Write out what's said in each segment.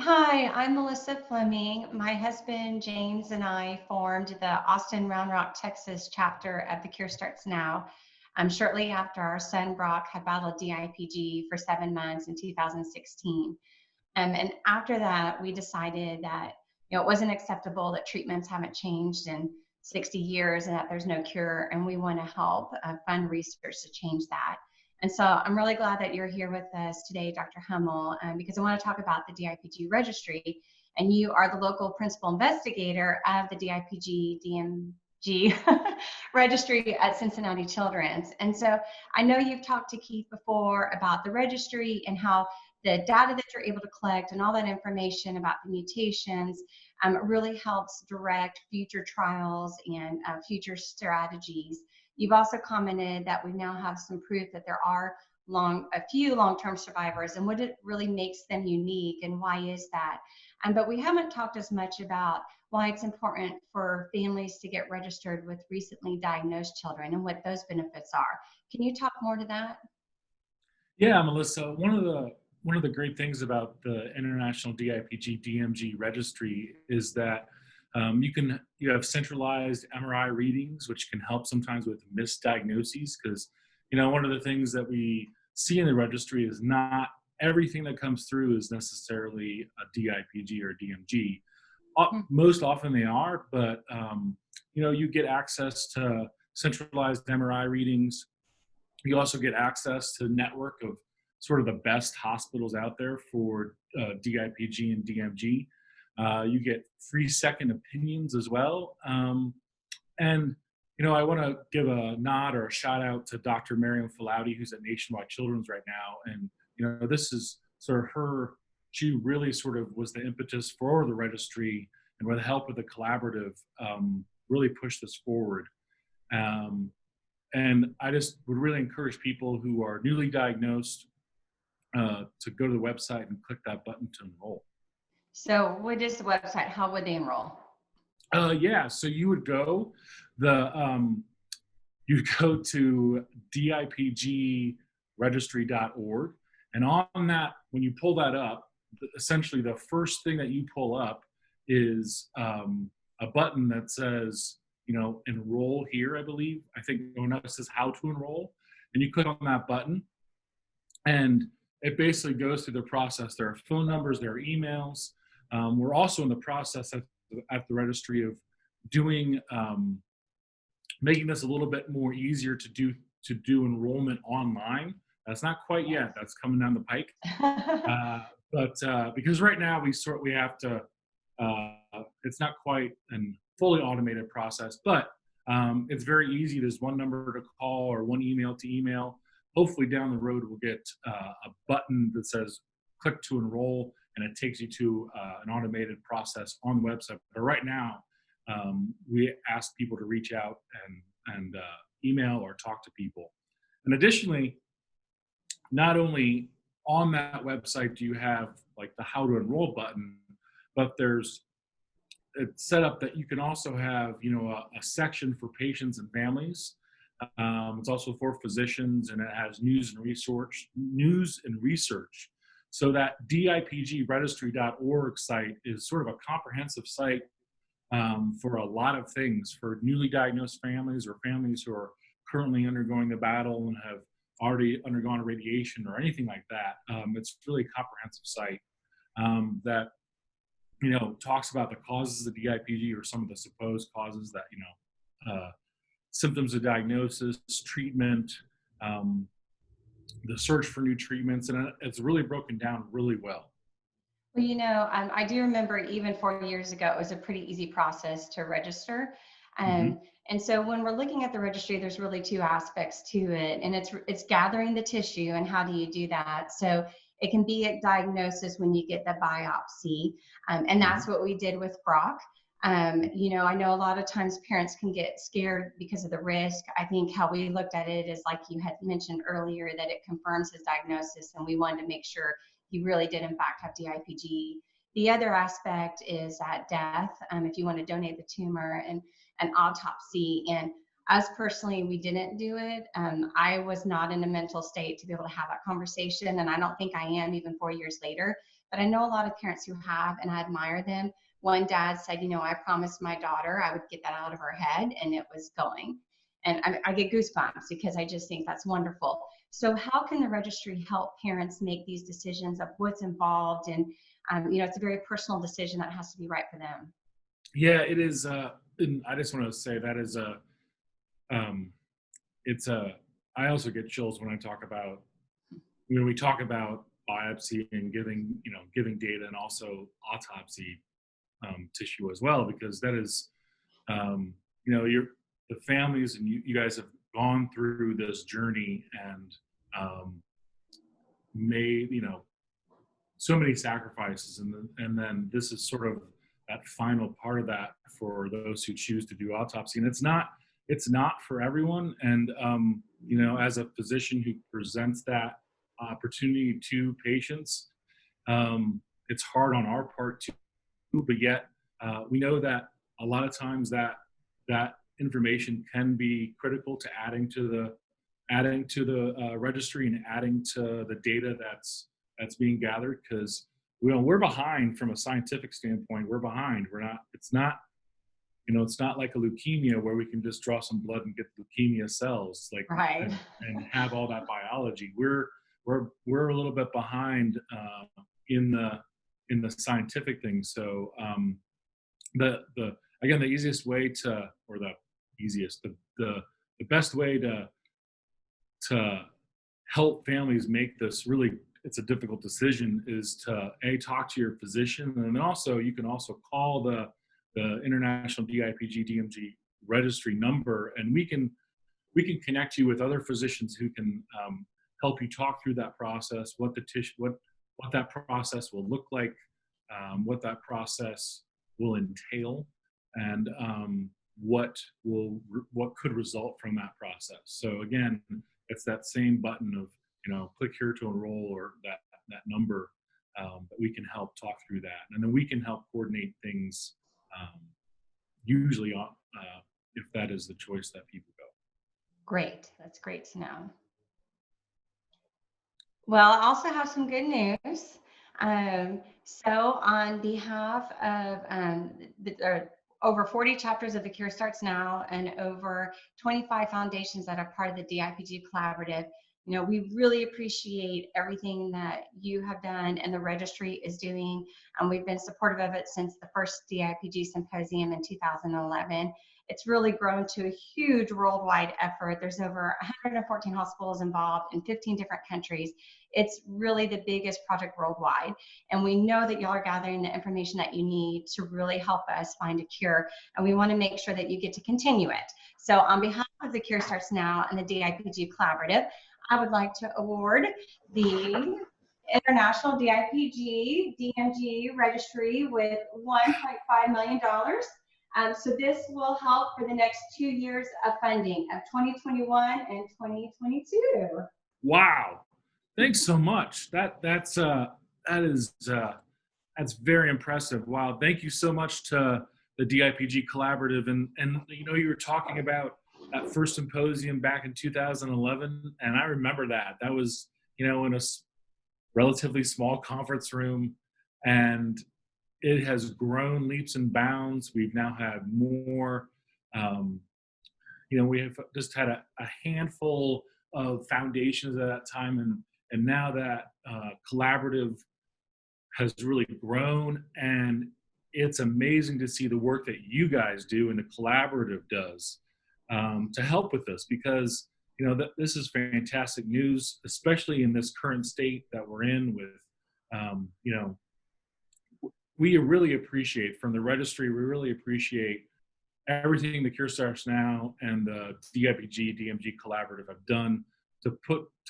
Hi, I'm Melissa Fleming. My husband James and I formed the Austin Round Rock, Texas chapter of The Cure Starts Now. Shortly after our son Brock had battled DIPG for 7 months in 2016. And after that, we decided that it wasn't acceptable that treatments haven't changed in 60 years and that there's no cure, and we want to help fund research to change that. And so I'm really glad that you're here with us today, Dr. Hummel, because I want to talk about the DIPG Registry, and you are the local principal investigator of the DIPG DMG registry at Cincinnati Children's. And so I know you've talked to Keith before about the registry and how the data that you're able to collect and all that information about the mutations really helps direct future trials and future strategies. You've also commented that we now have some proof that there are a few long-term survivors and what it really makes them unique and why is that. But we haven't talked as much about why it's important for families to get registered with recently diagnosed children and what those benefits are. Can you talk more to that? Yeah, Melissa. One of the great things about the International DIPG DMG Registry is that you have centralized MRI readings, which can help sometimes with misdiagnoses. Because one of the things that we see in the registry is not everything that comes through is necessarily a DIPG or DMG. Most often they are, but you get access to centralized MRI readings. You also get access to a network of sort of the best hospitals out there for DIPG and DMG. You get free second opinions as well. And I want to give a nod or a shout out to Dr. Miriam Falauti, who's at Nationwide Children's right now. And, this is sort of she really sort of was the impetus for the registry, and with the help of the collaborative, really pushed this forward. Um, and I just would really encourage people who are newly diagnosed to go to the website and click that button to enroll. So what is the website? How would they enroll? Yeah, so the you go to dipgregistry.org, and on that, when you pull that up, essentially the first thing that you pull up is a button that says, enroll here, I believe. I think it says how to enroll, and you click on that button, and it basically goes through the process. There are phone numbers, there are emails. We're also in the process at the registry of doing making this a little bit more easier to do enrollment online. That's not quite yet. That's coming down the pike. But because right now we have to, it's not quite a fully automated process, but it's very easy. There's one number to call or one email to email. Hopefully down the road we'll get a button that says click to enroll, and it takes you to an automated process on the website. But right now, we ask people to reach out and email or talk to people. And additionally, not only on that website do you have like the how to enroll button, but it's set up that you can also have a section for patients and families. It's also for physicians, and it has news and research. So that dipgregistry.org site is sort of a comprehensive site for a lot of things for newly diagnosed families or families who are currently undergoing the battle and have already undergone radiation or anything like that. It's really a comprehensive site that talks about the causes of DIPG or some of the supposed causes that symptoms of diagnosis, treatment, the search for new treatments, and it's really broken down really well. Well, I do remember even 4 years ago, it was a pretty easy process to register. And so when we're looking at the registry, there's really two aspects to it, and it's gathering the tissue, and how do you do that? So it can be a diagnosis when you get the biopsy, and that's what we did with Brock. I know a lot of times parents can get scared because of the risk. I think how we looked at it is like you had mentioned earlier, that it confirms his diagnosis, and we wanted to make sure he really did in fact have DIPG. The other aspect is that death, if you want to donate the tumor, and an autopsy. And us personally, we didn't do it. I was not in a mental state to be able to have that conversation, and I don't think I am even 4 years later. but I know a lot of parents who have, and I admire them. One dad said, I promised my daughter I would get that out of her head, and it was going. And I get goosebumps because I just think that's wonderful. So how can the registry help parents make these decisions of what's involved? And, it's a very personal decision that has to be right for them. Yeah, it is. And I just want to say that is it's I also get chills when I talk about, when we talk about biopsy and giving data, and also autopsy tissue as well, because that is, the families and you guys have gone through this journey and made, so many sacrifices, and then this is sort of that final part of that for those who choose to do autopsy. And it's not for everyone. And as a physician who presents that opportunity to patients, it's hard on our part too, but yet we know that a lot of times that information can be critical to adding to the registry and adding to the data that's being gathered, because we're behind from a scientific standpoint. We're behind. It's not like a leukemia where we can just draw some blood and get leukemia cells, like, Right. and have all that biology. We're a little bit behind in the scientific thing. So the easiest way to, or the best way to help families make this really, it's a difficult decision, is to talk to your physician, and then also you can also call the International DIPG DMG Registry number, and we can connect you with other physicians who can help you talk through that process, what that process will look like, what that process will entail, and what could result from that process. So again, it's that same button of, click here to enroll, or that number, that we can help talk through that, and then we can help coordinate things. Usually, if that is the choice that people go. Great. That's great to know. Well, I also have some good news. So on behalf of over 40 chapters of the Cure Starts Now and over 25 foundations that are part of the DIPG Collaborative, we really appreciate everything that you have done and the registry is doing. And we've been supportive of it since the first DIPG symposium in 2011. It's really grown to a huge worldwide effort. There's over 114 hospitals involved in 15 different countries. It's really the biggest project worldwide. And we know that y'all are gathering the information that you need to really help us find a cure. And we want to make sure that you get to continue it. So on behalf of the Cure Starts Now and the DIPG Collaborative, I would like to award the International DIPG DMG Registry with $1.5 million. So this will help for the next 2 years of funding of 2021 and 2022. Wow. Thanks so much. That's very impressive. Wow. Thank you so much to the DIPG Collaborative. And you were talking about that first symposium back in 2011. And I remember that was, in a relatively small conference room, and it has grown leaps and bounds. We've now had more, we have just had a handful of foundations at that time. And now that collaborative has really grown, and it's amazing to see the work that you guys do and the collaborative does to help with this, because this is fantastic news, especially in this current state that we're in with, we really appreciate, from the registry, we really appreciate everything the Cure Starts Now and the DIPG DMG Collaborative have done to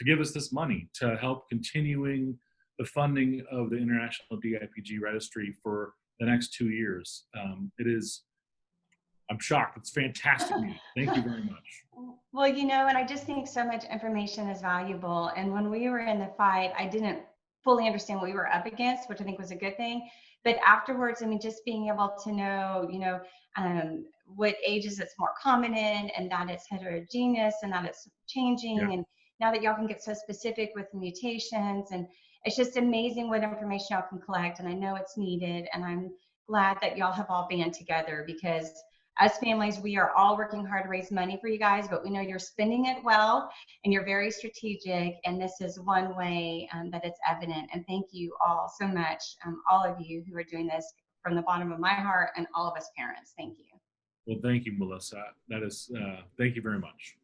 give us this money to help continuing the funding of the International DIPG Registry for the next 2 years. I'm shocked. It's fantastic news. Thank you very much. Well, and I just think so much information is valuable. And when we were in the fight, I didn't fully understand what we were up against, which I think was a good thing. But afterwards, just being able to know, what ages it's more common in, and that it's heterogeneous, and that it's changing. Yeah. And now that y'all can get so specific with mutations, and it's just amazing what information y'all can collect. And I know it's needed. And I'm glad that y'all have all band together, because as families, we are all working hard to raise money for you guys, but we know you're spending it well and you're very strategic. And this is one way that it's evident. And thank you all so much, all of you who are doing this from the bottom of my heart, and all of us parents. Thank you. Well, thank you, Melissa. That is, thank you very much.